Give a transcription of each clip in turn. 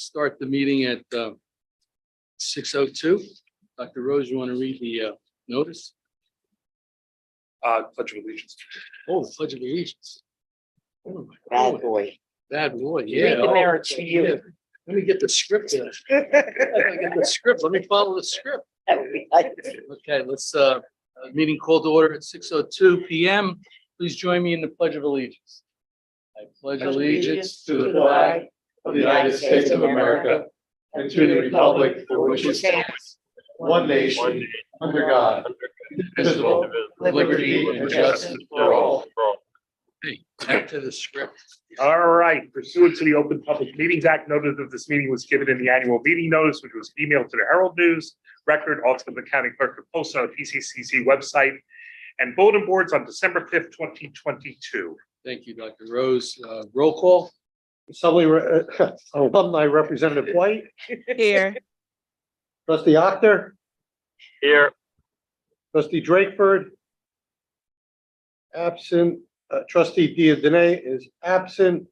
start the meeting at 6:02. Dr. Rose, you want to read the notice? Pledge of Allegiance. Oh, the Pledge of Allegiance. Oh, my Bad God. boy. Bad boy, Read yeah. the merits for Yeah. you. Let me get the script here. Let me get the script. Let me follow the script. That would be nice. Okay, let's, meeting called to order at 6:02 PM. Please join me in the Pledge of Allegiance. I pledge allegiance to the flag of the United States of America and to the republic for which it stands, one nation, under God, indivisible, with liberty and justice for all. Hey, back to the script. All right, pursuant to the Open Public Meetings Act, notice of this meeting was given in the annual meeting notice, which was emailed to the Herald News, Record, also to the county clerk, and posted on the PCCC website and bulletin boards on December 5th, 2022. Thank you, Dr. Rose. Roll call. Alumni Representative White, Here. Trustee Octor, Here. Trustee Drakeford. Absent. Trustee Diaz-Dene is absent.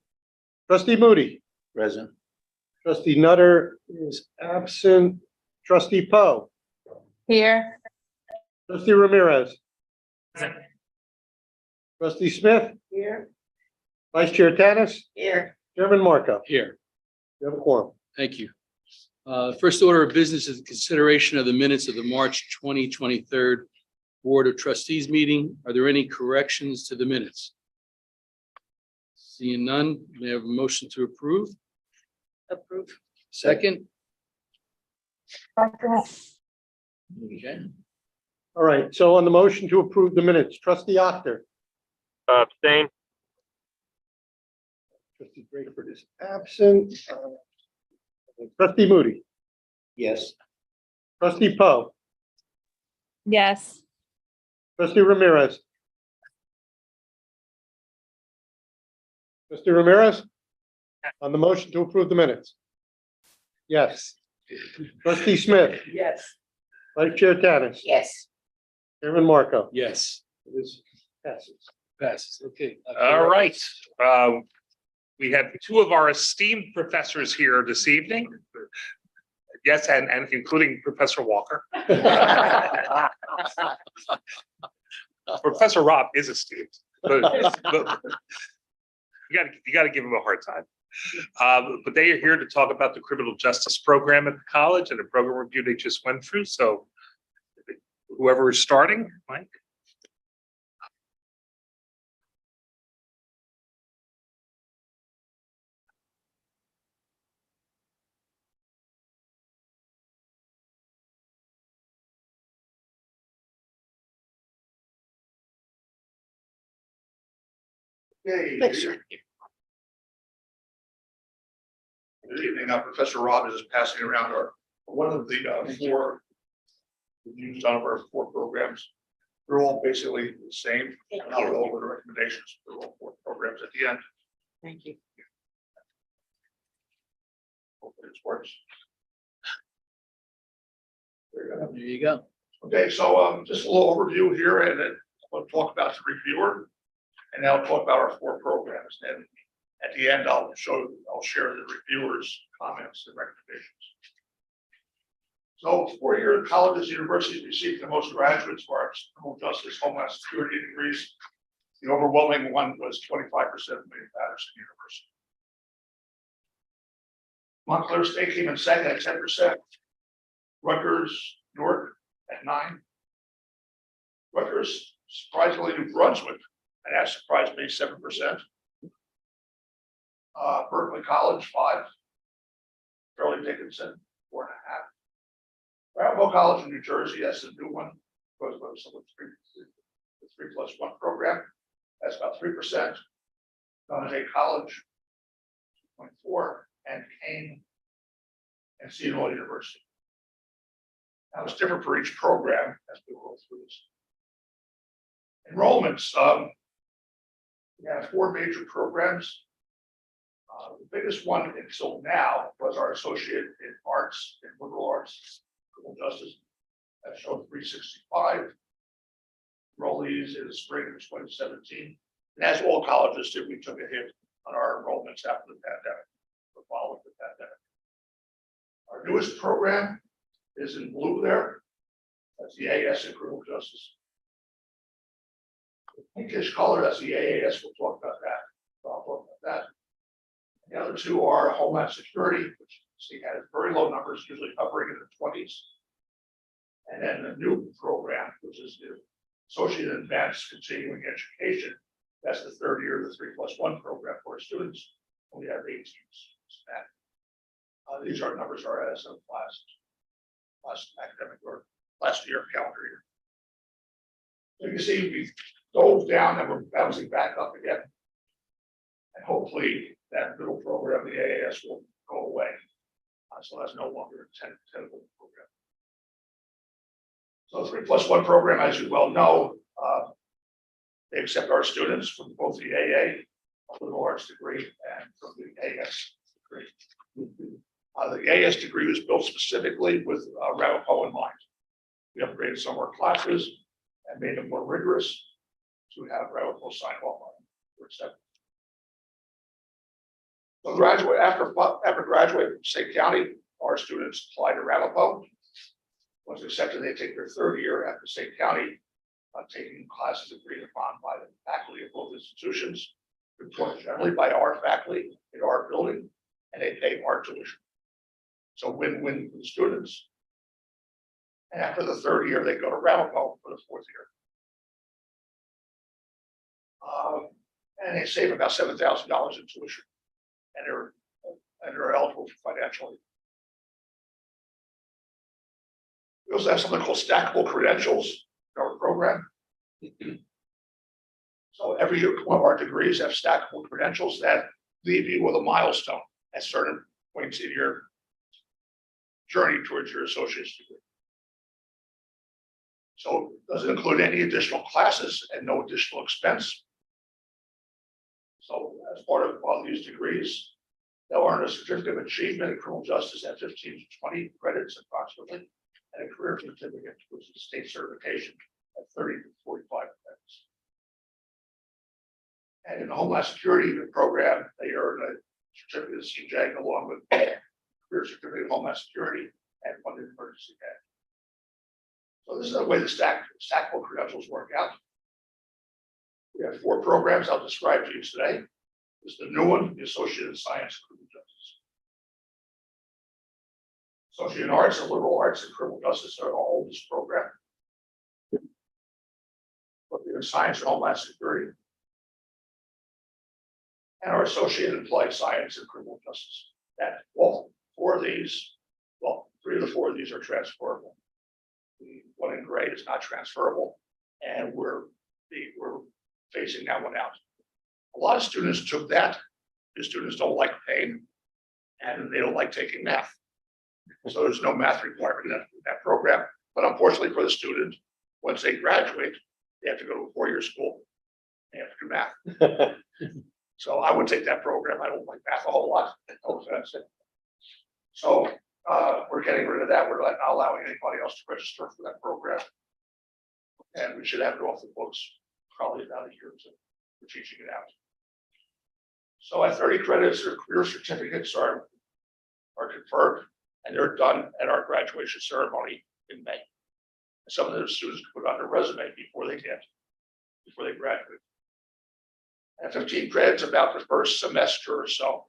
Trustee Moody. Present. Trustee Nutter is absent. Trustee Poe. Here. Trustee Ramirez. Trustee Smith. Here. Vice Chair Tanis. Here. Chairman Marco. Here. You have a quorum. Thank you. First order of business is the consideration of the minutes of the March 2023 Board of Trustees meeting. Are there any corrections to the minutes? Seeing none, may I have a motion to approve? Approve. Second? Okay. All right, so on the motion to approve the minutes, Trustee Octor. Abstain. Trustee Drakeford is absent. Trustee Moody. Yes. Trustee Poe. Yes. Trustee Ramirez. Trustee Ramirez? On the motion to approve the minutes? Yes. Trustee Smith? Yes. Vice Chair Tanis? Yes. Chairman Marco? Yes, It is passes. passes. Okay. All right. We have two of our esteemed professors here this evening. Yes, and including Professor Walker. Professor Rob is esteemed, but you gotta give him a hard time. But they are here to talk about the criminal justice program at the college and the program review they just went through. So whoever is starting, Mike. Thanks, sir. Good evening. Professor Rob is passing around one of the four reviews on our four programs. They're all basically the same. Thank And I'll you. go over the recommendations for all four programs at the end. Thank you. Hopefully this works. There you go. There you go. Okay, so just a little overview here, and then I'll talk about the reviewer, and then I'll talk about our four programs. And at the end, I'll share the reviewers' comments and recommendations. So 4-year colleges, universities receive the most graduates for our criminal justice, homeland security degrees. The overwhelming one was 25% of Patterson University. Montclair State came in second at 10%. Rutgers, Newark at 9%. Rutgers, surprisingly, New Brunswick, and that surprised me, 7%. Berkeley College, 5%. Fairleigh Dickinson, 4.5%. Bramwell College in New Jersey, that's the new one. Goes with the 3+1 program. That's about 3%. Donahue College, 2.4%, and Kane and Seton University. Now it's different for each program as we go through this. Enrollments, we have 4 major programs. The biggest one until now was our associate in arts and liberal arts, criminal justice. That showed 365 enrollees in the spring of 2017. And as all colleges did, we took a hit on our enrollments after the pandemic, or following the pandemic. newest program is in blue there. That's the AS in criminal justice. Pinkish color, that's the AAS, we'll talk about that. I'll talk about that. The other two are Homeland Security, which see has very low numbers, usually hovering in the 20s. And then the new program, which is the Associate in Advanced Continuing Education. That's the third year of the 3+1 program for our students. We have 18 students. These are numbers are as of last academic or last year calendar year. So you can see we dove down and we're bouncing back up again. And hopefully that middle program, the AAS, will go away. So that's no longer a tenable program. So the 3+1 program, as you well know, they accept our students from both the AA, a liberal arts degree, and from the AS degree. The AS degree was built specifically with Ramapo in mind. We upgraded some of our classes and made them more rigorous to have Ramapo sign off on for acceptance. So after graduating from State County, our students apply to Ramapo. Once accepted, they take their third year at the State County, taking classes agreed upon by the faculty of both institutions, taught generally by our faculty in our building, and they pay our tuition. So win-win for the students. And after the third year, they go to Ramapo for the fourth year. And they save about $7,000 in tuition, and they're eligible for financial aid. We also have something called stackable credentials in our program. So every year, one of our degrees have stackable credentials that leave you with a milestone at certain points in your journey towards your associate's degree. So it doesn't include any additional classes and no additional expense. So as part of one of these degrees, they'll earn a certificate of achievement in criminal justice at 15 to 20 credits approximately, and a career certificate, which is state certification at 30 to 45 credits. And in the Homeland Security program, they earn a certificate of CJ along with career certificate of Homeland Security and funded emergency aid. So this is the way the stackable credentials work out. We have 4 programs I'll describe to you today. This is the new one, the Associate in Science and Criminal Justice. Associate in Arts and Liberal Arts and Criminal Justice are our oldest program. But we have Science and Homeland Security. And our Associate in Applied Science and Criminal Justice. That all 4 of these, well, 3 of the 4 of these are transferable. The one in gray is not transferable, and we're phasing that one out. A lot of students took that. The students don't like pain, and they don't like taking math. So there's no math requirement in that program. But unfortunately for the student, once they graduate, they have to go to a 4-year school. They have to do math. So I would take that program. I don't like math a whole lot. So we're getting rid of that. We're not allowing anybody else to register for that program. And we should have it off the books probably about a year or two. We're teaching it out. So at 30 credits, their career certificates are confirmed, and they're done at our graduation ceremony in May. And some of the students put on their resume before they graduate. And 15 credits about the first semester or so,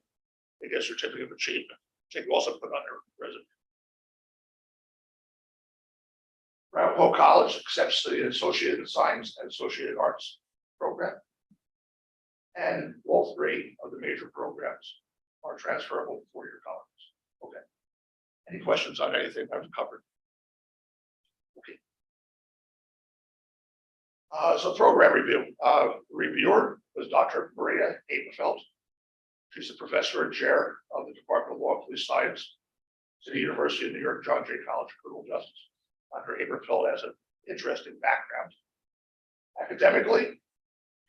they get a certificate of achievement. They can also put on their resume. Ramapo College accepts the Associate in Science and Associate in Arts program. And all 3 of the major programs are transferable to 4-year colleges. Okay. Any questions on anything I've covered? Okay. So program review. Reviewer was Dr. Maria Abenfeld. She's a professor and chair of the Department of Law and Police Science at the University of New York John Jay College of Criminal Justice. Dr. Abenfeld has an interesting background. Academically,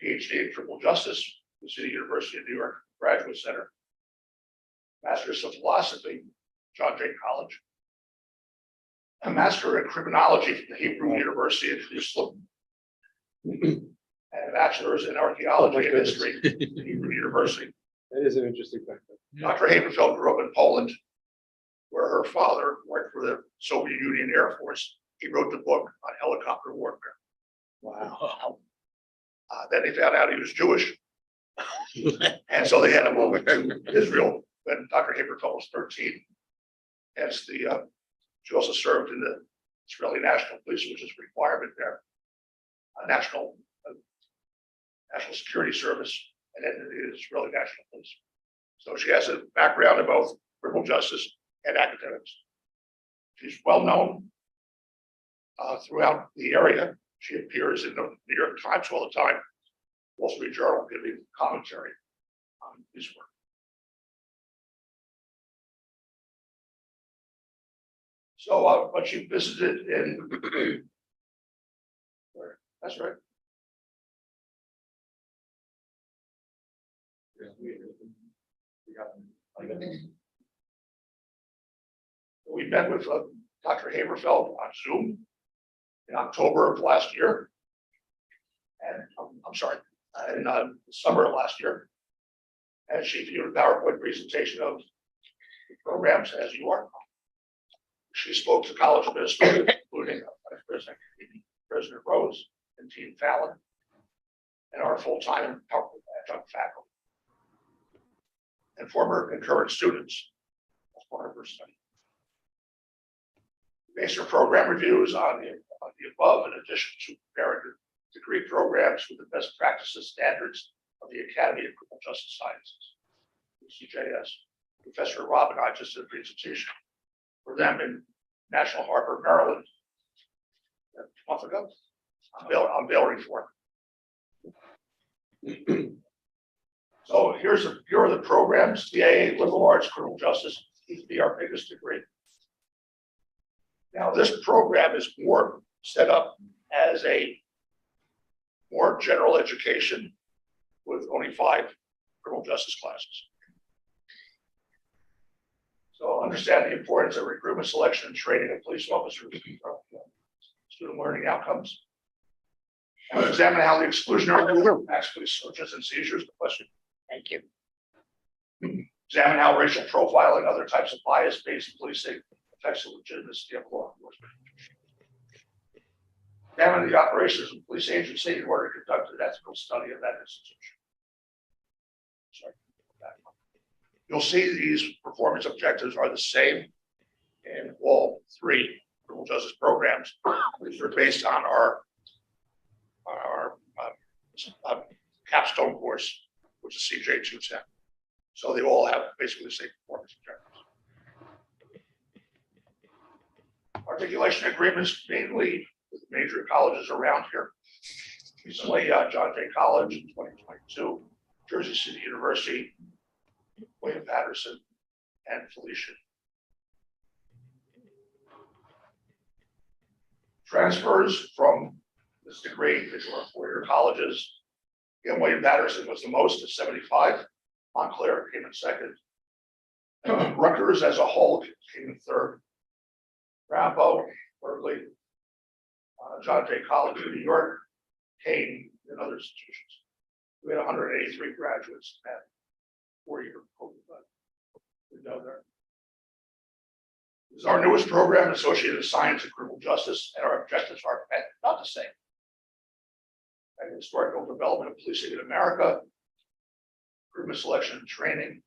PhD in Criminal Justice, the City University of New York Graduate Center. Master's of Philosophy, John Jay College. A Master in Criminology from the Hebrew University of Jerusalem. And a Bachelor's in Archaeology and History from the Hebrew University. That is an interesting background. Dr. Abenfeld grew up in Poland. where her father worked for the Soviet Union Air Force. He wrote the book on helicopter warfare. Wow. Then they found out he was Jewish. And so they had to move to Israel when Dr. Haberfeld was 13. Hence she also served in the Israeli National Police, which is a requirement there. National Security Service, and then the Israeli National Police. So she has a background in both criminal justice and academics. She's well known throughout the area. She appears in the New York Times all the time, Wall Street Journal, giving commentary on his work. So, but she visited in, that's right. We met with Dr. Haberfeld on Zoom in October of last year. And I'm sorry, in the summer of last year. And she viewed a PowerPoint presentation of the programs as you are. She spoke to college administrators, including President Rose and Team Fallon, and our full-time and adjunct faculty, and former and current students as part of her study. Based her program reviews on the above, in addition to preparing degree programs with the best practices standards of the Academy of Criminal Justice Sciences, PCJS. Professor Rob and I just did a presentation for them in National Harbor, Maryland, a month ago. On bail reform. So here are the programs. The AA Liberal Arts Criminal Justice used to be our biggest degree. Now this program is more set up as a more general education with only 5 criminal justice classes. So understand the importance of recruitment, selection, and training of police officers, student learning outcomes. And examine how the exclusionary rule impacts police searches and seizures. The question. Thank you. Examine how racial profiling and other types of bias-based policing affects the legitimacy of law enforcement. Examine the operations of the police agency in order to conduct an ethical study of that institution. Sorry. You'll see these performance objectives are the same in all 3 criminal justice programs. These are based on our capstone course, which is CJ 210. So they all have basically the same performance objectives. Articulation agreements mainly with major colleges around here. Recently, John Jay College in 2022, Jersey City University, William Patterson, and Felicia. Transfers from this degree into our 4-year colleges. Again, William Patterson was the most at 75. Montclair came in 2nd. Rutgers as a whole came in 3rd. Rambo, Berkeley, John Jay College in New York, Kane, and other institutions. We had 183 graduates at 4-year program. We know that. This is our newest program, Associated Science and Criminal Justice, and our objectives are not the same. And historical development of policing in America, recruitment, selection, and training.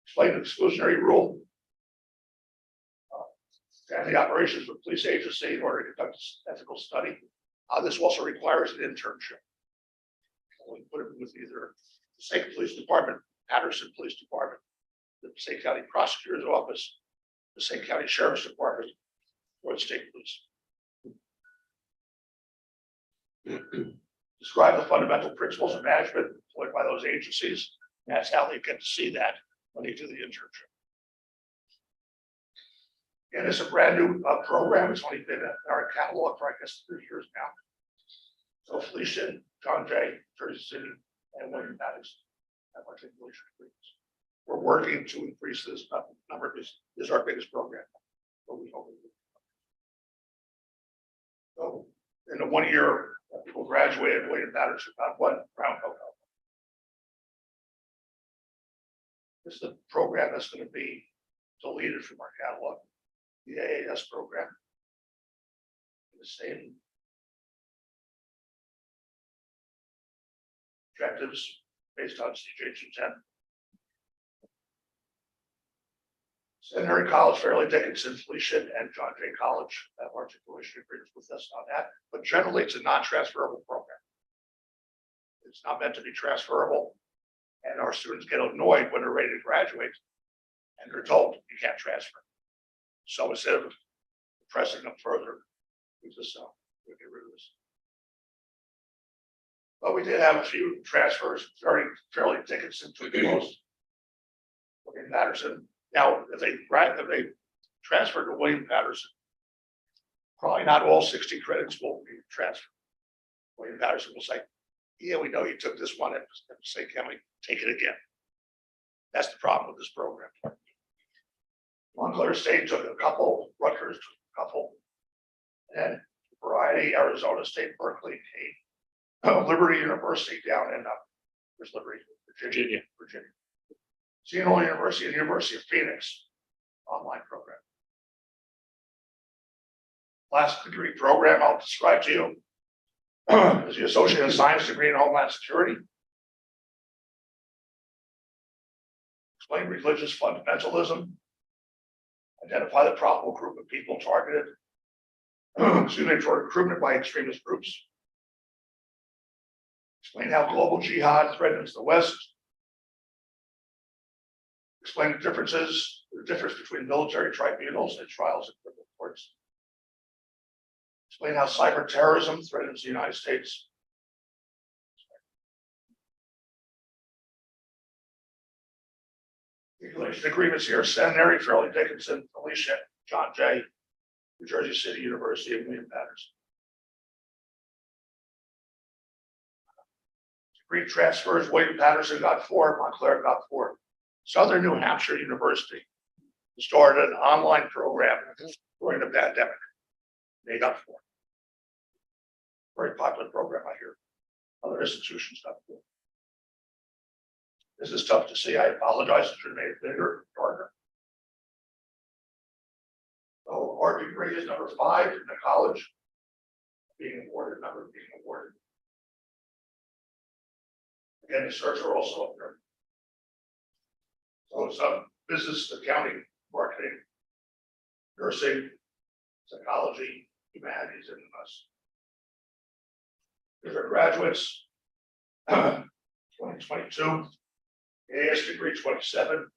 Explain the exclusionary rule. And the operations of the police agency in order to conduct an ethical study. This also requires an internship. We put it with either the State Police Department, Patterson Police Department, the Passaic County Prosecutor's Office, the Passaic County Sheriff's Department, or the State Police. Describe the fundamental principles of management employed by those agencies. And that's how they get to see that when they do the internship. And it's a brand new program. It's only been in our catalog for, I guess, 3 years now. So Felicia, John Jay, Jersey City, and William Patterson have articulation agreements. We're working to increase this number. This is our biggest program. But we hope. So in the 1 year, people graduated William Patterson about 1 round hotel. This is the program that's going to be deleted from our catalog, the AAS program. The same objectives based on CJ 210. Centenary College, Fairleigh Dickinson, Felicia, and John Jay College have articulation agreements with us on that, but generally it's a non-transferable program. It's not meant to be transferable, and our students get annoyed when they're ready to graduate and they're told you can't transfer. So instead of pressing them further, we just we get rid of this. But we did have a few transfers, Fairleigh Dickinson to the most. William Patterson. Now, if they transfer to William Patterson, probably not all 60 credits will be transferred. William Patterson will say, yeah, we know you took this one, and say, can we take it again? That's the problem with this program. Montclair State took a couple, Rutgers took a couple, and Variety, Arizona State, Berkeley, Liberty University down in where's Liberty, Virginia. Seattle University and University of Phoenix online program. Last degree program I'll describe to you is the Associate in Science degree in Homeland Security. Explain religious fundamentalism. Identify the probable group of people targeted for recruitment by extremist groups. Explain how global jihad threatens the West. Explain the difference between military tribunals and trials in criminal courts. Explain how cyber terrorism threatens the United States. Regulation agreements here: Centenary, Fairleigh Dickinson, Felicia, John Jay, New Jersey City University, and William Patterson. Degree transfers: William Patterson got 4, Montclair got 4. Southern New Hampshire University started an online program during the pandemic. They got 4. Very popular program, I hear. Other institutions got 4. This is tough to see. I apologize if you made it bigger, darker. So our degree is number 5 in the college being awarded, number being awarded. Again, the certs are also up there. So some business, accounting, marketing, nursing, psychology, humanities, and us. These are graduates. 2022, AS degree 27.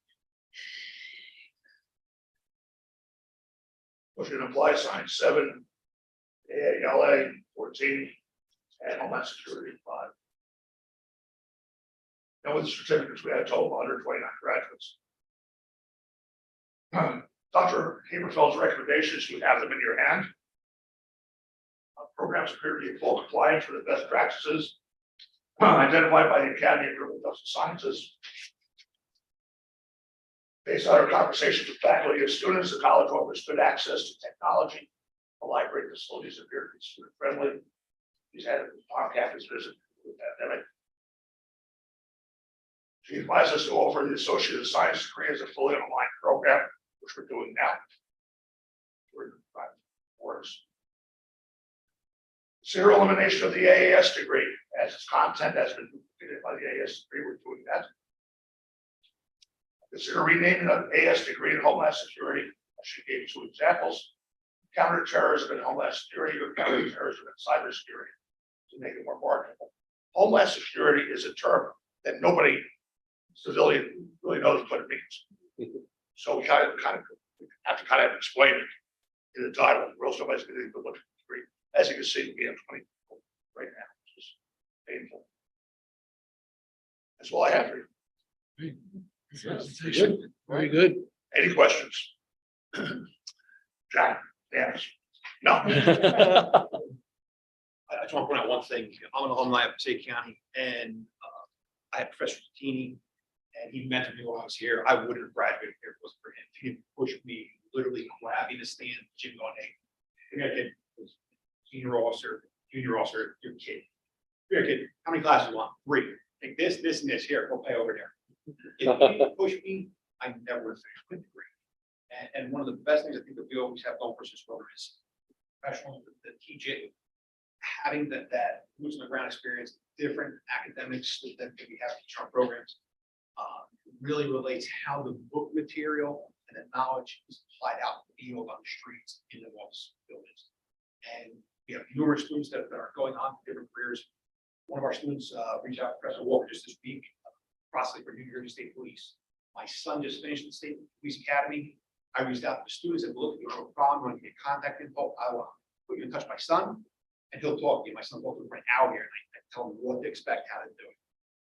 Pushing applied science 7, AALA 14, and Homeland Security 5. And with the certificates, we had a total of 129 graduates. Dr. Haberfeld's recommendations, you have them in your hand. Programs appear to be in full compliance with the best practices identified by the Academy of Criminal Justice Sciences. Based on our conversations with faculty and students, the college offers good access to technology. The library facilities appear to be student friendly. He's had an on-campus visit with the pandemic. She advised us to offer the Associate of Science degree as a fully online program, which we're doing now. Consider elimination of the AAS degree as its content has been duplicated by the AAS degree. We're doing that. Consider renaming an AS degree in Homeland Security. She gave 2 examples: counterterrorism and Homeland Security, or counterterrorism and cybersecurity, to make it more marketable. Homeland Security is a term that nobody civilian really knows what it means. So we have to explain it in the title, or else nobody's going to even look at the degree. As you can see, we have 20 people right now, which is painful. That's all I have for you. Presentation. Very good. Any questions? John, yes. No. I just want to point out one thing. I'm an alumni of Passaic County, and I had Professor Tini, and he mentored me while I was here. I wouldn't have graduated if it wasn't for him. He pushed me, literally grabbing the stand, Jim going, hey, you're a kid, senior officer, junior officer, you're a kid. You're a kid. How many classes you want? 3. Take this, this, and this. Here, go pay over there. If he didn't push me, I never would have finished my degree. And one of the best things I think that we always have going for this program is professionals that teach it, having that boots on the ground experience, different academics that we have in our programs, really relates how the book material and the knowledge is applied out in the field on the streets in the walls buildings. And we have numerous students that are going on to different careers. One of our students reached out to Professor Walker just this week, processing for New Jersey State Police. My son just finished the State Police Academy. I reached out to the students and look, you have a problem, want to get contact info, I will put you in touch with my son, and he'll talk to you. My son talked to him right now here, and I tell him what to expect, how to do it.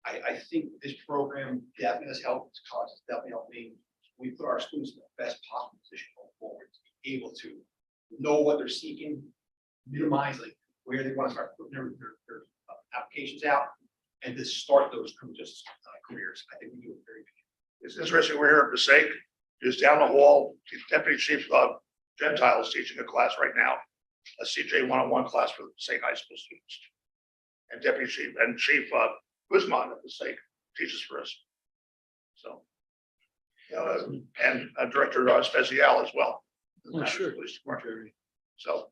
I think this program definitely has helped, this college has definitely helped me. We put our students in the best possible position going forward, to be able to know what they're seeking, minimize like where they want to start putting their applications out, and to start those criminal justice careers. I think we do it very good. It's interesting, we're here at Passaic, just down the hall, Deputy Chief Gentile is teaching a class right now, a CJ 101 class for the Passaic High School students. And Deputy Chief and Chief Guzman at Passaic teaches for us. So, and Director Spezial as well. Oh, sure. Police Department. So,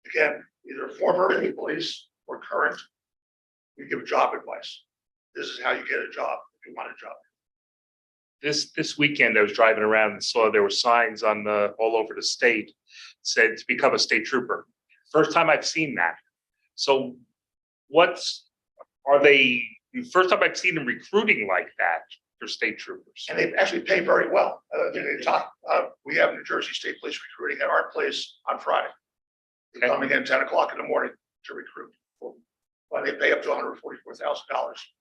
again, either former police or current, we give job advice. This is how you get a job if you want a job. This weekend, I was driving around and saw there were signs on all over the state said to become a state trooper. First time I've seen that. So first time I've seen them recruiting like that for state troopers. And they actually pay very well. We have New Jersey State Police recruiting at our place on Friday. They're coming in 10 o'clock in the morning to recruit. Well, they pay up to $144,000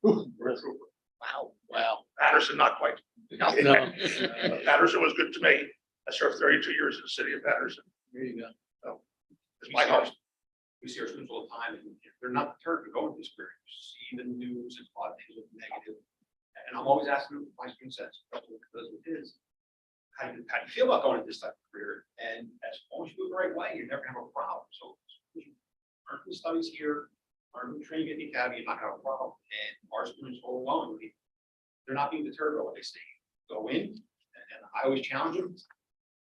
for a trooper. Wow. Patterson, not quite. No. Patterson was good to me. I served 32 years in the city of Patterson. There you go. It's my house. We see our students all the time, and they're not deterred to go into this career. You see the news, and a lot of things look negative. And I'm always asking my students that, because it is, how do you feel about going into this type of career? And as long as you do it the right way, you're never gonna have a problem. So learn from the studies here, learn from the training at the academy, you're not gonna have a problem. And our students all along, they're not being deterred by what they say. Go in, and I always challenge them.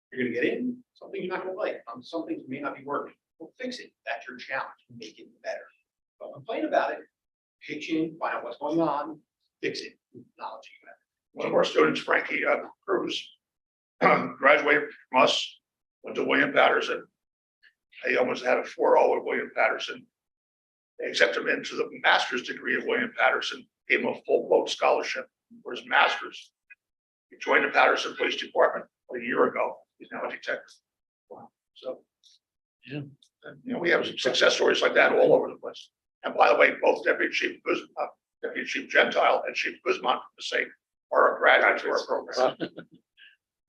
You're gonna get in, some things you're not gonna like, some things may not be working. Well, fix it. That's your challenge. Make it better. Don't complain about it. Pitch in, find out what's going on, fix it. Knowledge you have. One of our students, Frankie Cruz, graduated from us, went to William Patterson. He almost had a 4.0 at William Patterson. They accepted him into the master's degree at William Patterson, gave him a full boat scholarship for his master's. He joined the Patterson Police Department a year ago. He's now a detective. Wow. So, Yeah. And, we have some success stories like that all over the place. And by the way, both Deputy Chief Gentile and Chief Guzman from the same are a graduate to our program.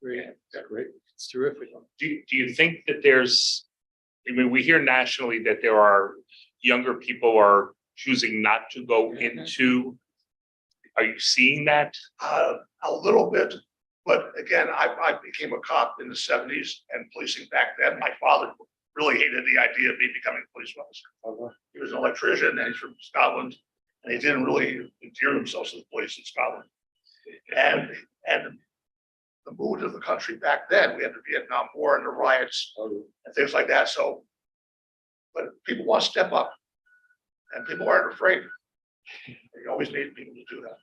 Great. Great. It's terrific. Do you think that we hear nationally that there are younger people are choosing not to go into, are you seeing that? A little bit, but again, I became a cop in the 70s and policing back then. My father really hated the idea of me becoming a police officer. He was an electrician and he's from Scotland, and he didn't really endear themselves to the police in Scotland. And the mood of the country back then, we had the Vietnam War and the riots and things like that. So, but people want to step up, and people aren't afraid. You always need people to do that.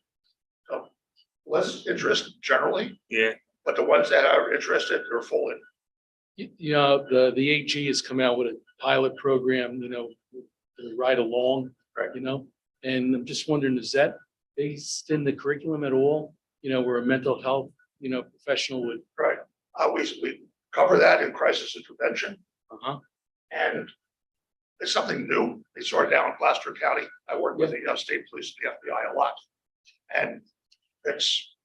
So less interest generally, Yeah. but the ones that are interested are full in. You know, the AG has come out with a pilot program, to ride along, Right. And I'm just wondering, is that based in the curriculum at all? Where a mental health, professional would. Right. We cover that in crisis intervention, and it's something new. They started down in Placer County. I work with the state police and the FBI a lot, and it's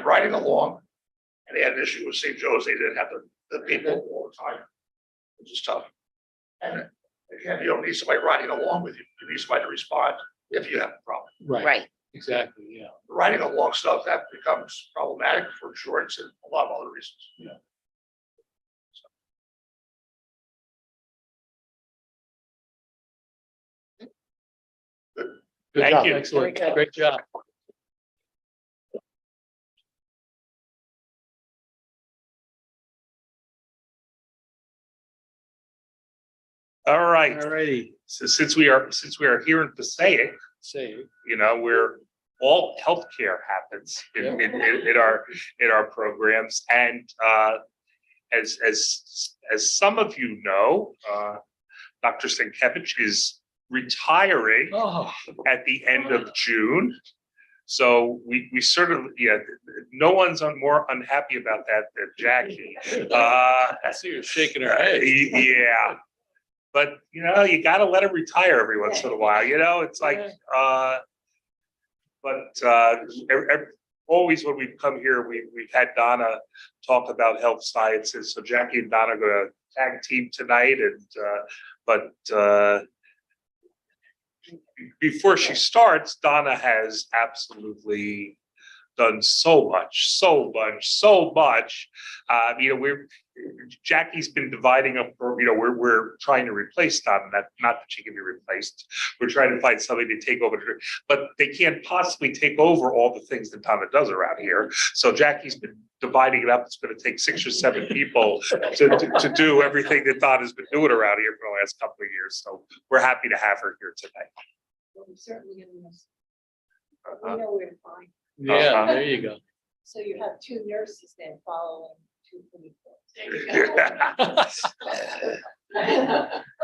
riding along. And they had an issue with St. Joe's. They didn't have the people all the time, which is tough. And again, you don't need somebody riding along with you. You need somebody to respond if you have a problem. Right. Exactly. Yeah. Riding along stuff, that becomes problematic for insurance and a lot of other reasons. Yeah. Good Thank job. you. Excellent. Very good. Great job. All right. Alrighty, So since we are here in Passaic, say, you know, where all healthcare happens in our programs. And as some of you know, Dr. Sienkiewicz is retiring oh, at the end of June. So we sort of, no one's more unhappy about that than Jackie. I see you're shaking her head. Yeah. But, you gotta let him retire every once in a while, it's like, always when we've come here, we've had Donna talk about health sciences. So Jackie and Donna are gonna tag team tonight but before she starts, Donna has absolutely done so much. Jackie's been dividing up, we're trying to replace Donna, not that she can be replaced. We're trying to find somebody to take over, but they can't possibly take over all the things that Donna does around here. So Jackie's been dividing it up. It's going to take 6 or 7 people to do everything that Donna's been doing around here for the last couple of years. So we're happy to have her here tonight. Well, we're certainly gonna miss. We know where to find. Yeah, there you go. So you have 2 nurses then following 2 police.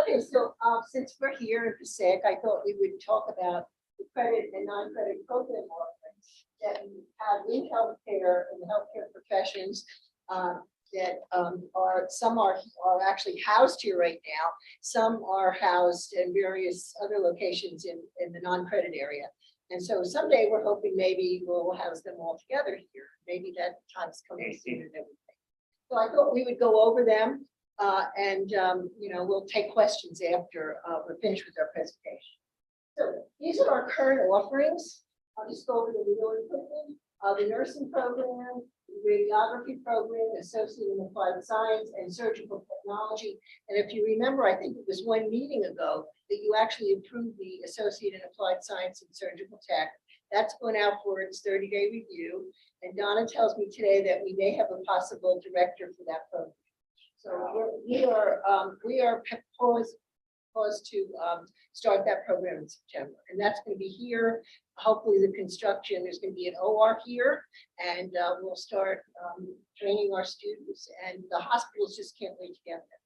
Okay, so since we're here in Passaic, I thought we would talk about the credit and non-credit program offerings that we have in healthcare and the healthcare professions that some are actually housed here right now. Some are housed in various other locations in the non-credit area. And so someday we're hoping maybe we'll house them all together here. Maybe that time's coming sooner than we think. So I thought we would go over them and we'll take questions after we're finished with our presentation. So these are our current offerings. I'll just go over them really quickly. The nursing program, the radiography program, associate in applied science, and surgical technology. And if you remember, I think it was 1 meeting ago that you actually approved the associate in applied science and surgical tech. That's going out for its 30-day review. And Donna tells me today that we may have a possible director for that program. So we are proposed to start that program in September, and that's going to be here. Hopefully the construction, there's going to be an OR here, and we'll start training our students, and the hospitals just can't wait to get them.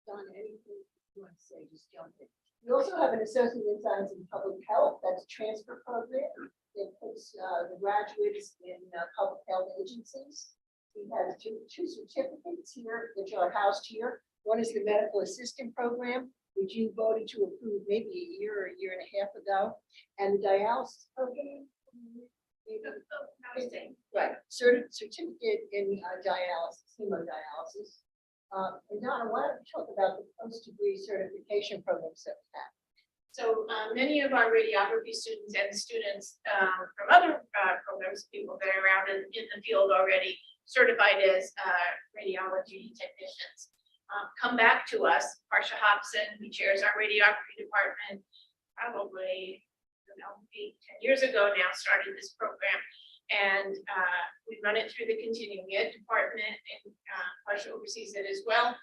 Donna, anything you want to say, just jump in. We also have an associate in science in public health. That's a transfer program that puts the graduates in public health agencies. We have two certificates here that are housed here. One is the medical assistant program, which you voted to approve maybe a year and a half ago, and the dialysis program. Right, certificate in dialysis, hemodialysis. And Donna, why don't you talk about the post-degree certification programs that we have? So many of our radiography students and students from other programs, people that are around in the field already certified as radiology technicians, come back to us. Parsha Hobson, who chairs our radiography department, probably 8-10 years ago now, started this program. And we run it through the continuing ed department, and Parsha oversees it as well.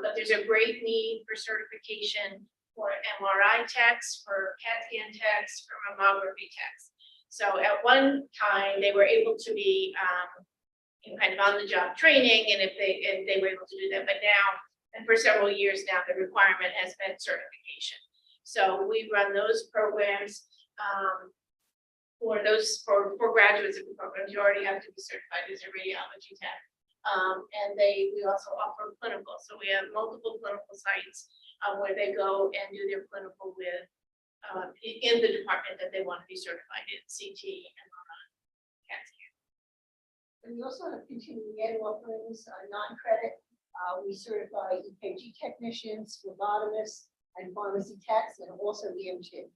But there's a great need for certification for MRI techs, for CAT scan techs, for mammography techs. So at one time, they were able to be kind of on the job training, and they were able to do that. But now, and for several years now, the requirement has been certification. So we run those programs for graduates of the programs. You already have to be certified as a radiology tech. And we also offer clinical. So we have multiple clinical sites where they go and do their clinical with in the department that they want to be certified in, CT and CAT scan. And we also have continuing ed offerings, non-credit. We certify EKG technicians, phlebotomists, and pharmacy techs, and also EMT.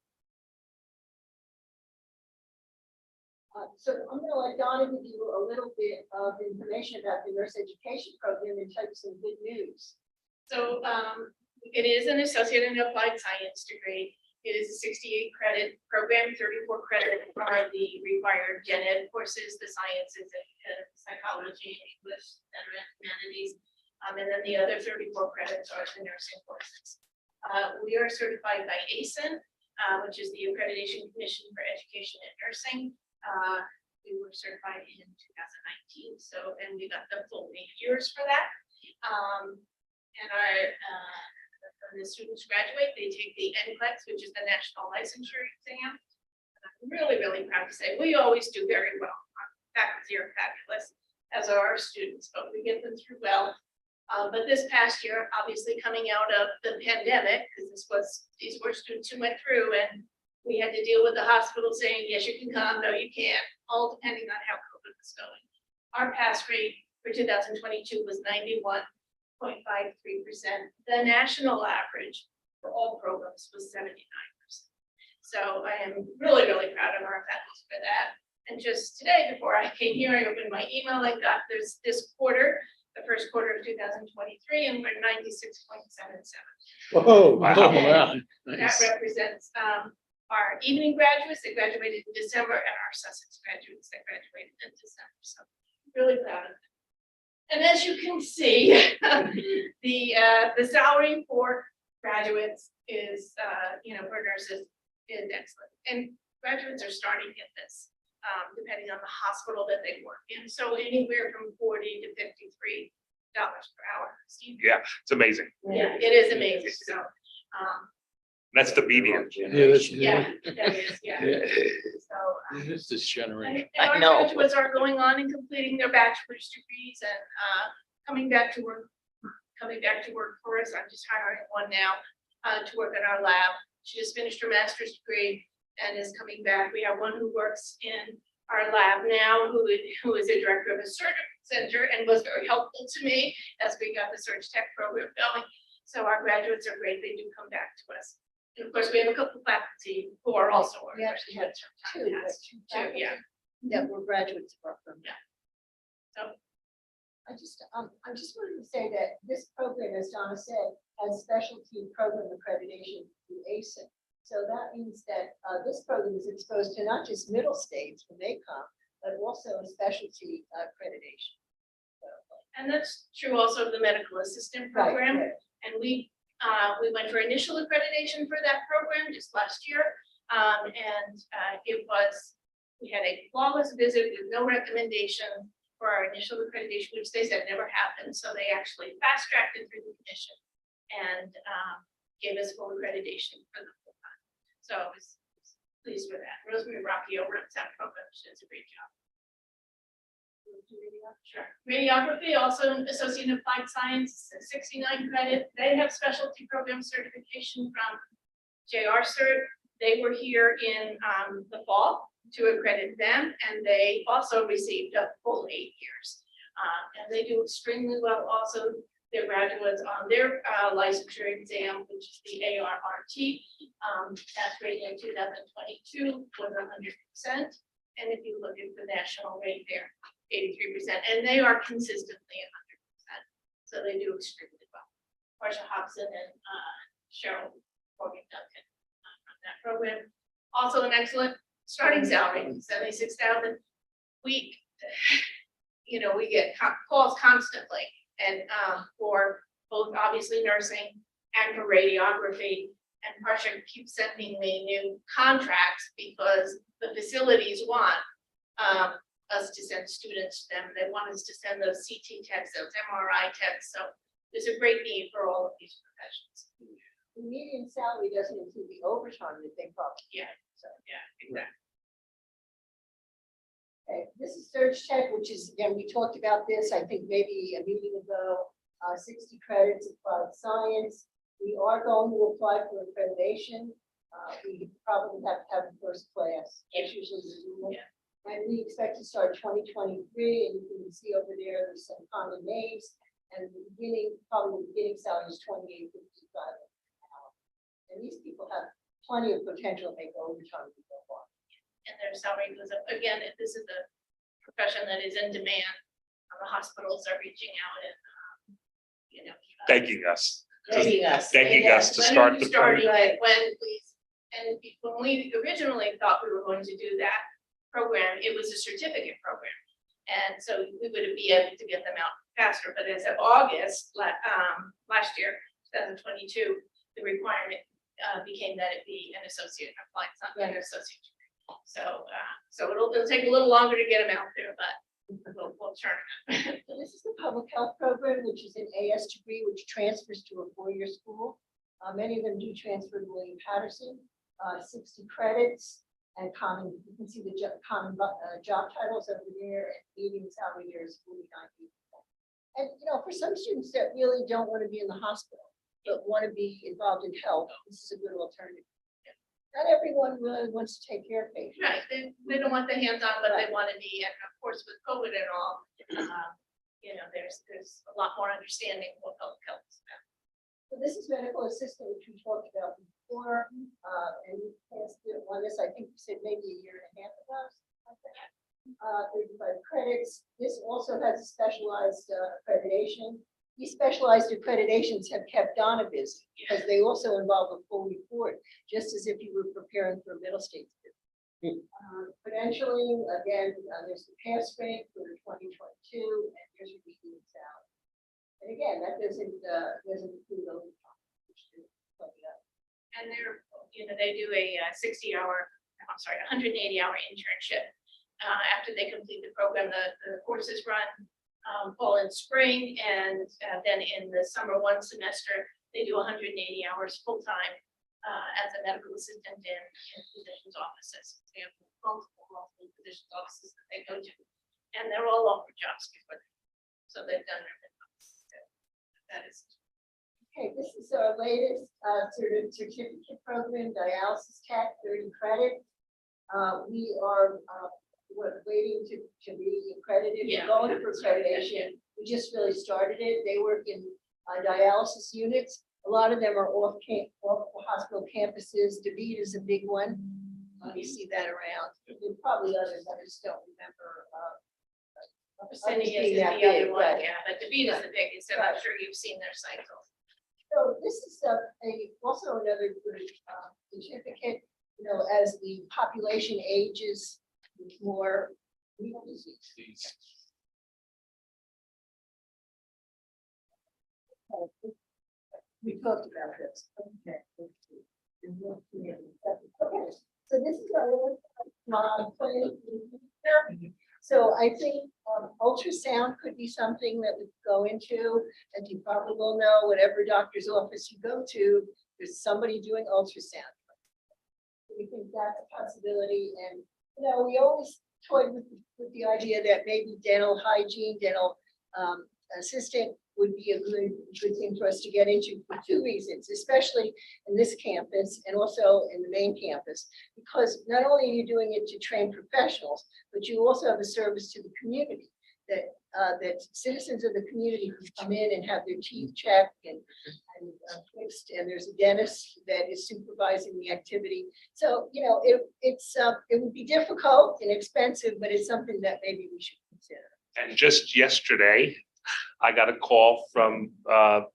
So I'm going to let Donna give you a little bit of information about the nurse education program and tell you some good news. So it is an associate in applied science degree. It is a 68 credit program. 34 credit are the required gen ed courses, the sciences and psychology, English, and humanities. And then the other 34 credits are the nursing courses. We are certified by ASIN, which is the Accreditation Commission for Education and Nursing. We were certified in 2019, so, and we got the full 8 years for that. And when the students graduate, they take the NCLEX, which is the National Licensure Exam. And I'm really, really proud to say we always do very well. Our faculty are fabulous, as are our students, but we get them through well. But this past year, obviously coming out of the pandemic, because these were students who went through, and we had to deal with the hospital saying, yes, you can come, no, you can't, all depending on how COVID was going. Our pass rate for 2022 was 91.53%. The national average for all programs was 79%. So I am really, really proud of our faculty for that. And just today, before I came here, I opened my email. I got this quarter, the first quarter of 2023, and we're 96.77. Whoa. Wow. That Nice. represents our evening graduates that graduated in December and our Sussex graduates that graduated in December. So really proud of them. And as you can see, the salary for graduates is, for nurses is excellent. And graduates are starting at this, depending on the hospital that they work in. So anywhere from $40 to $53 per hour. Steve? Yeah, it's amazing. Yeah, it is amazing. So, That's the median. yeah, that is, yeah. So, This is generation. and our I know. graduates are going on and completing their bachelor's degrees and coming back to work for us. I'm just hiring one now to work in our lab. She just finished her master's degree and is coming back. We have one who works in our lab now, who is a director of a surgery center and was very helpful to me as we got the Surge Tech program going. So our graduates are great. They do come back to us. And of course, we have a couple of faculty who are also our We actually have graduates. two Yeah. that were graduates of our program. Yeah. So- I just wanted to say that this program, as Donna said, has specialty program accreditation through ASIN. So that means that this program is exposed to not just middle states when they come, but also a specialty accreditation. And that's true also of the medical assistant program. Right. And we went for initial accreditation for that program just last year. We had a flawless visit with no recommendation for our initial accreditation, which they said never happened. So they actually fast tracked it through the commission and gave us full accreditation for the full time. So I was pleased with that. Rosemary Rocky over at that program, she does a great job. Sure. Radiography, also Associate in Applied Science, 69 credit. They have specialty program certification from JR Cert. They were here in the fall to accredit them, and they also received a full 8 years. And they do extremely well. Also, their graduates on their licensure exam, which is the ARRT, pass rate in 2022 was 100%. And if you look at the national rate there, 83%, and they are consistently 100%. So they do extremely well. Portia Hobson and Cheryl Morgan Duncan from that program. Also an excellent starting salary, 76,000. We get calls constantly, and for both obviously nursing and for radiography. And Portia keeps sending me new contracts because the facilities want us to send students to them. They want us to send those CT techs, those MRI techs. So there's a great need for all of these professions. The median salary doesn't include the overtime that they probably. Yeah. So yeah, exactly. Okay, this is Surge Tech, which is, again, we talked about this, I think maybe a meeting ago, 60 credits applied science. We are going to apply for accreditation. We probably have to have the first class. That's usually the rule. Yeah. And we expect to start 2023, and you can see over there, there's some common names. And the beginning salary is $28.55 an hour. And these people have plenty of potential to make overtime to go on. And their salary goes up. Again, if this is a profession that is in demand, the hospitals are reaching out and, Thanking us. Thanking us. Thanking us to When start are you the starting program. it? When, please? And when we originally thought we were going to do that program, it was a certificate program. And so we would be able to get them out faster, but as of August, last year, 2022, the requirement became that it be an associate, applied, not an associate. So, it'll take a little longer to get them out there, but we'll turn it. So this is the public health program, which is an AS degree, which transfers to a four-year school. Many of them do transfer to William Patterson, 60 credits and common, you can see the common job titles over there, and median salary there is 49. And, for some students that really don't want to be in the hospital, but want to be involved in health, this is a good alternative. Not everyone really wants to take care of patients. Right, they don't want the hands-on, but they want to be, and of course with COVID and all, there's a lot more understanding of what public health is about. So this is medical assistant, which we talked about before, and we passed it on this, I think you said maybe a year and a half ago. Something like that. 35 credits. This also has a specialized accreditation. These specialized accreditations have kept Donna busy because they also involve a full report, just as if you were preparing for a middle state. Credentialing, again, there's the pass rate for 2022, and here's your median salary. And again, that doesn't include overtime, which is plenty of. And they do a 180-hour internship. After they complete the program, the courses run fall and spring, and then in the summer one semester, they do 180 hours full-time as a medical assistant in physicians' offices. They have multiple physicians' offices that they go to, and they're all offered jobs before them. So they've done their minimums. That is. Okay, this is our latest certificate program, dialysis tech, 30 credits. We are we're waiting to be accredited. Yeah. We're going for accreditation. We just really started it. They work in dialysis units. A lot of them are off hospital campuses. DeVita is a big one. You see that around. There are probably others. I just don't remember. City is being the that other big, one, right. yeah, but DeVita's the biggest, and I'm sure you've seen their cycles. So this is also another good certificate. As the population ages, with more renal disease. We talked about this. Okay. So this is our plan. So I think ultrasound could be something that we go into, and you probably will know whatever doctor's office you go to, there's somebody doing ultrasound. We think that's a possibility, and we always toyed with the idea that maybe dental hygiene, dental assistant would be a good thing for us to get into for two reasons, especially in this campus and also in the main campus, because not only are you doing it to train professionals, but you also have a service to the community that citizens of the community who come in and have their teeth checked and fixed, and there's a dentist that is supervising the activity. So, it would be difficult and expensive, but it's something that maybe we should consider. And just yesterday, I got a call from the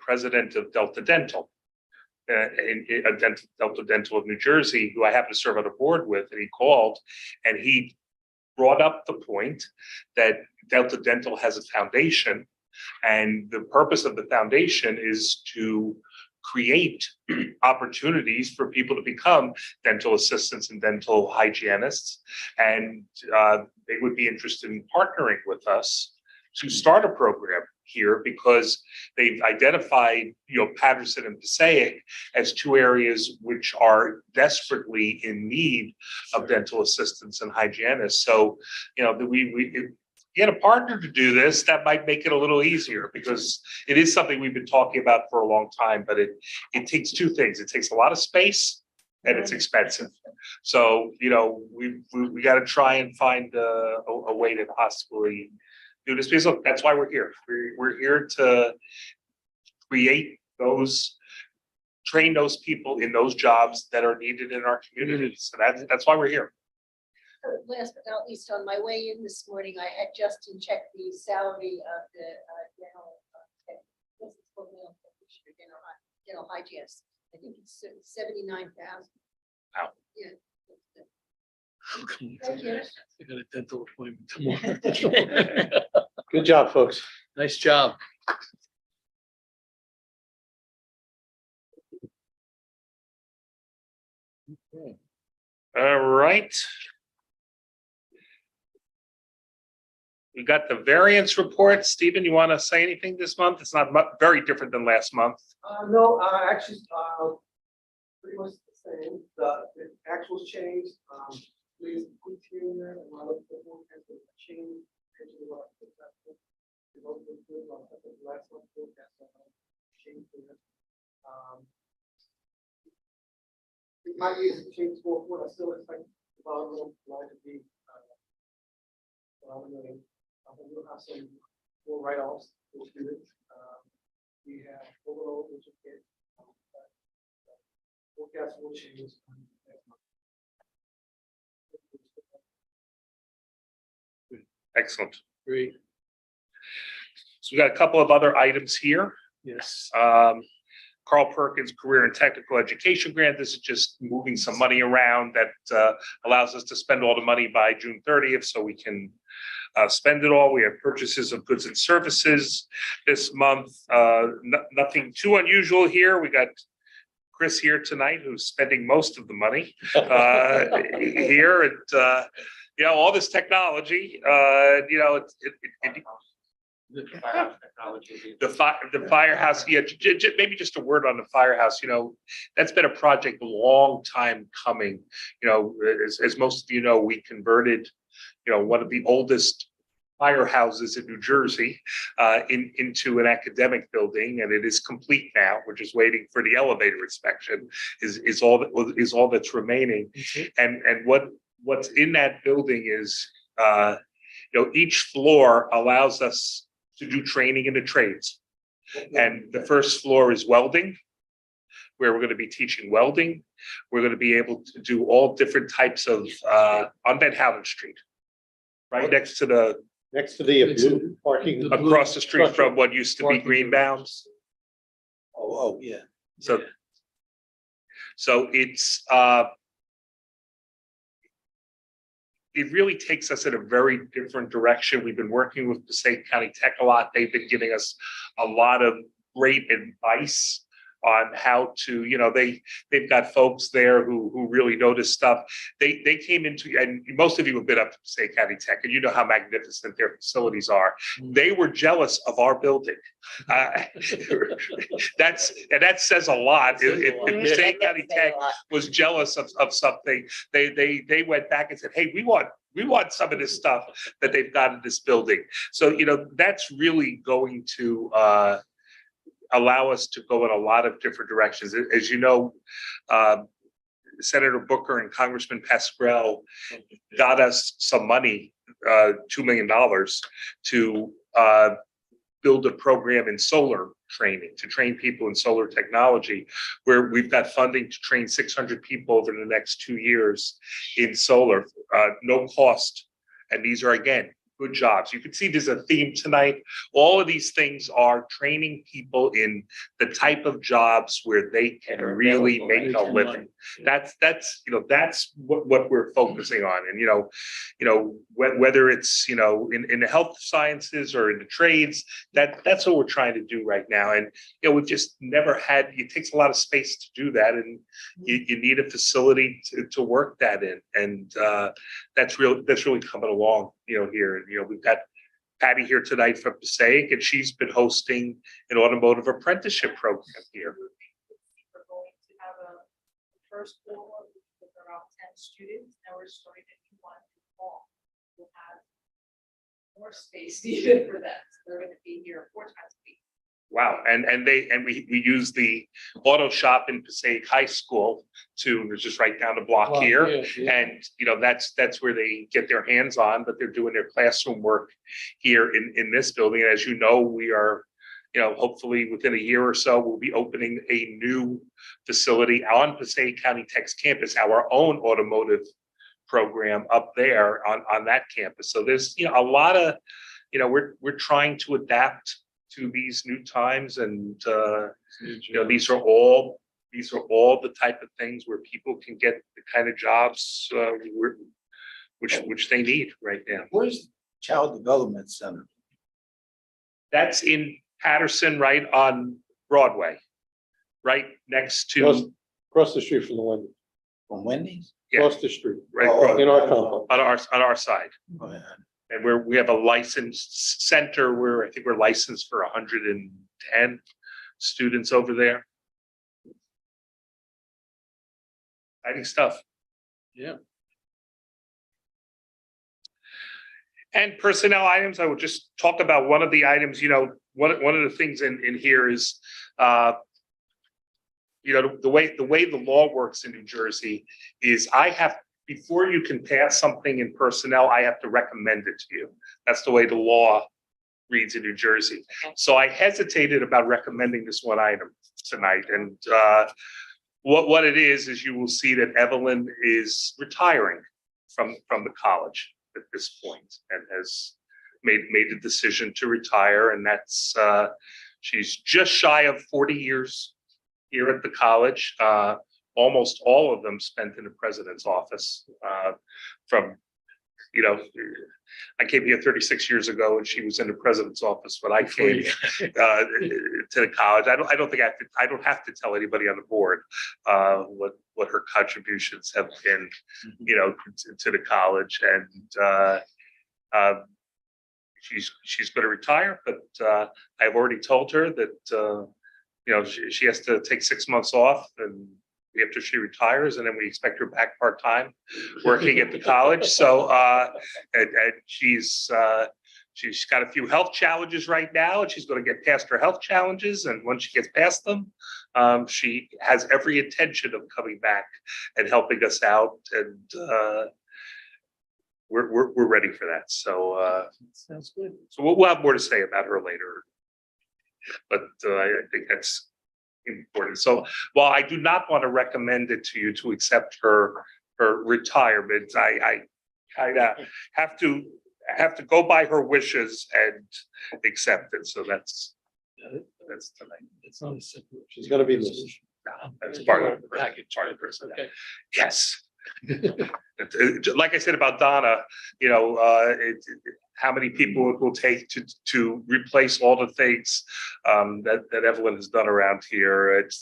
president of Delta Dental, Delta Dental of New Jersey, who I happen to serve on a board with, and he called and he brought up the point that Delta Dental has a foundation, and the purpose of the foundation is to create opportunities for people to become dental assistants and dental hygienists, and they would be interested in partnering with us to start a program here, because they've identified, Patterson and Passaic as two areas which are desperately in need of dental assistants and hygienists. So, we get a partner to do this, that might make it a little easier, because it is something we've been talking about for a long time, but it takes two things. It takes a lot of space and it's expensive. So, we got to try and find a way to possibly do this, because look, that's why we're here. We're here to train those people in those jobs that are needed in our communities. So that's why we're here. Last but not least, on my way in this morning, I had Justin check the salary of the dental hygienist. I think it's 79,000. Wow. Yeah. Come on. Thank you. I got a dental appointment tomorrow. Good job, folks. Nice job. Okay. All right. We got the variance report. Stephen, you want to say anything this month? It's not very different than last month. No, actually, pretty much the same. The actuals changed. Please put here and there, and I look for more has been changed. Last month, changed. It might use to change for what I still expect the bottom line to be. We'll have some more write-offs for students. We have overall, which is good. Forecast will change next month. Excellent. Great. So we got a couple of other items here. Yes. Carl Perkins Career and Technical Education Grant. This is just moving some money around that allows us to spend all the money by June 30th so we can spend it all. We have purchases of goods and services this month. Nothing too unusual here. We got Chris here tonight who's spending most of the money here. And, you know, all this technology, you know, the firehouse, yeah, maybe just a word on the firehouse, you know, that's been a project a long time coming. You know, as most of you know, we converted, you know, one of the oldest firehouses in New Jersey into an academic building, and it is complete now. We're just waiting for the elevator inspection is all that's remaining. And what's in that building is, you know, each floor allows us to do training in the trades. And the first floor is welding, where we're going to be teaching welding. We're going to be able to do all different types of on Van Houten Street, right next to the Blue parking. across the street from what used to be Greenbounds. Oh, yeah. So it's it really takes us in a very different direction. We've been working with Passaic County Tech a lot. They've been giving us a lot of great advice on how to, you know, they've got folks there who really know this stuff. They came into, and most of you have been up to Passaic County Tech, and you know how magnificent their facilities are. They were jealous of our building. That says a lot. If Passaic County Tech was jealous of something, they went back and said, hey, we want some of this stuff that they've got in this building. So, you know, that's really going to allow us to go in a lot of different directions. As you know, Senator Booker and Congressman Pascrell got us some money, $2 million, to build a program in solar training, to train people in solar technology, where we've got funding to train 600 people over the next 2 years in solar, no cost. And these are, again, good jobs. You can see there's a theme tonight. All of these things are training people in the type of jobs where they can really make a living. That's you know, that's what we're focusing on. And you know whether it's, you know, in the health sciences or in the trades, that's what we're trying to do right now. And you know, we've just never had. It takes a lot of space to do that, and you need a facility to work that in. And that's really coming along, you know, here. You know, we've got Patty here tonight from Passaic, and she's been hosting an automotive apprenticeship program here. We're going to have a first floor with around 10 students, and we're starting a new one in the fall. We'll have more space needed for that. So they're going to be here 4 times a week. Wow, and we use the auto shop in Passaic High School to just right down the block here. And you know, that's where they get their hands on, but they're doing their classroom work here in this building. And as you know, we are, you know, hopefully within a year or so, we'll be opening a new facility on Passaic County Tech's campus, our own automotive program up there on that campus. So there's, you know, a lot of, you know, we're trying to adapt to these new times, and you know, these are all the type of things where people can get the kind of jobs which they need right now. Where's Child Development Center? That's in Patterson, right on Broadway, right next Across to, across the street from the Wendy's, From Wendy's? yeah, across the street, right, Oh, in our compound. on our side. Oh, yeah. And we have a licensed center where I think we're licensed for 110 students over there. Exciting stuff. Yeah. And personnel items, I would just talk about one of the items, one of the things in here is, the way the law works in New Jersey is before you can pass something in personnel, I have to recommend it to you. That's the way the law reads in New Jersey. So I hesitated about recommending this one item tonight. And what it is you will see that Evelyn is retiring from the college at this point and has made the decision to retire. And that's she's just shy of 40 years here at the college. Almost all of them spent in the president's office. I came here 36 years ago and she was in the president's office when I came to the college. I don't think I don't have to tell anybody on the board what her contributions have been, to the college. And she's going to retire, but I've already told her that she has to take 6 months off and after she retires, and then we expect her back part-time working at the college. So and she's got a few health challenges right now, and she's going to get past her health challenges. And once she gets past them, she has every intention of coming back and helping us out. And we're ready for that. So Sounds good. so we'll have more to say about her later. But I think that's important. So while I do not want to recommend it to you to accept her retirement, I kind of have to go by her wishes and accept it. So that's tonight. It's not a simple. She's gonna be missed. That's part of the package. part of the person. Okay. Yes. Like I said about Donna, how many people it will take to replace all the things that Evelyn has done around here. It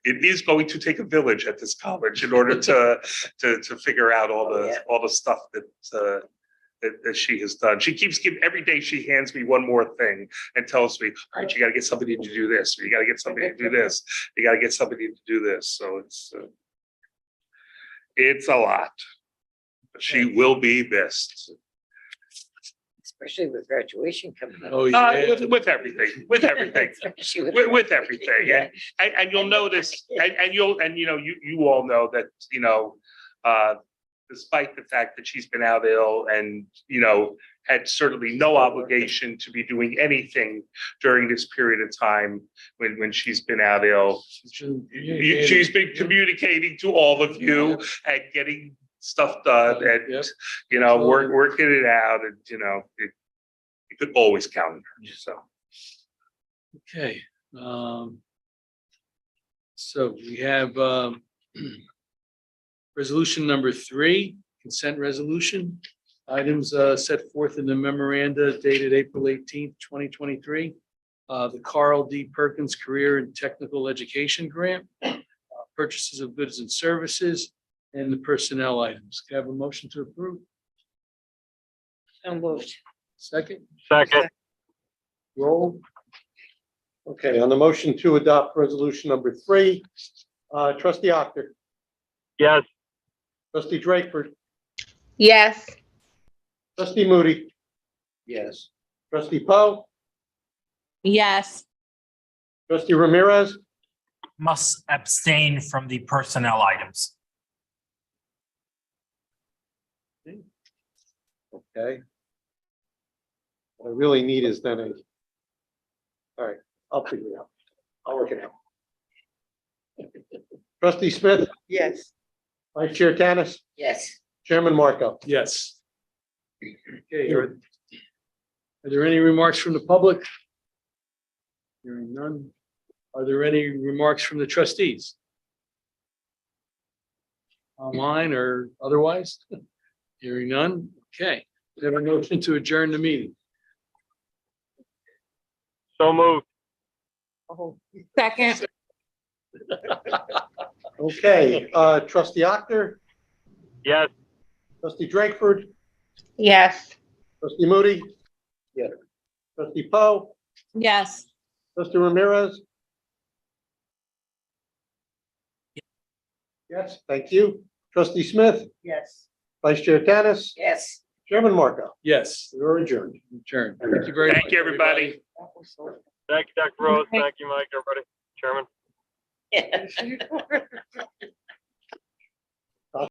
is going to take a village at this college in order to figure out all the stuff that she has done. She keeps every day she hands me one more thing and tells me, all right, you got to get somebody to do this, or you got to get somebody to do this, you got to get somebody to do this. So it's a lot. But she will be missed. Especially with graduation coming up. Oh, yeah. With everything, with everything. Especially with- With everything, yeah. And you'll notice, and you all know that, despite the fact that she's been out ill and, had certainly no obligation to be doing anything during this period of time when she's been out ill. She's been communicating to all of you and getting stuff done and, Yep. working it out and, you could always count on her, so. Okay. So we have resolution number 3, consent resolution. Items set forth in the memoranda dated April 18th, 2023. The Carl D. Perkins Career and Technical Education Grant, purchases of goods and services, and the personnel items. Can I have a motion to approve? So moved. Second? Second. Roll. Okay, on the motion to adopt resolution number 3, trustee Octor, yes, trustee Drakeford, Yes. trustee Moody, Yes. trustee Poe, Yes. trustee Ramirez, must abstain from the personnel items. okay. What I really need is then all right, I'll figure it out. I'll work it out. Trustee Smith, Yes. Vice Chair Tanis, Yes. Chairman Marco. Yes. Okay, are there any remarks from the public? Hearing none. Are there any remarks from the trustees? Online or otherwise? Hearing none. Okay. We have a motion to adjourn the meeting. So moved. Second. Okay, trustee Octor, Yes. trustee Drakeford, Yes. trustee Moody. Yes. Trustee Poe, Yes. trustee Ramirez. Yes, thank you. Trustee Smith, Yes. vice chair Dennis, Yes. chairman Marco. Yes, We're adjourned. adjourned. Thank you very much. Thank you, everybody. Thank you, Dr. Rose. Thank you, Mike, everybody. Chairman. Yeah.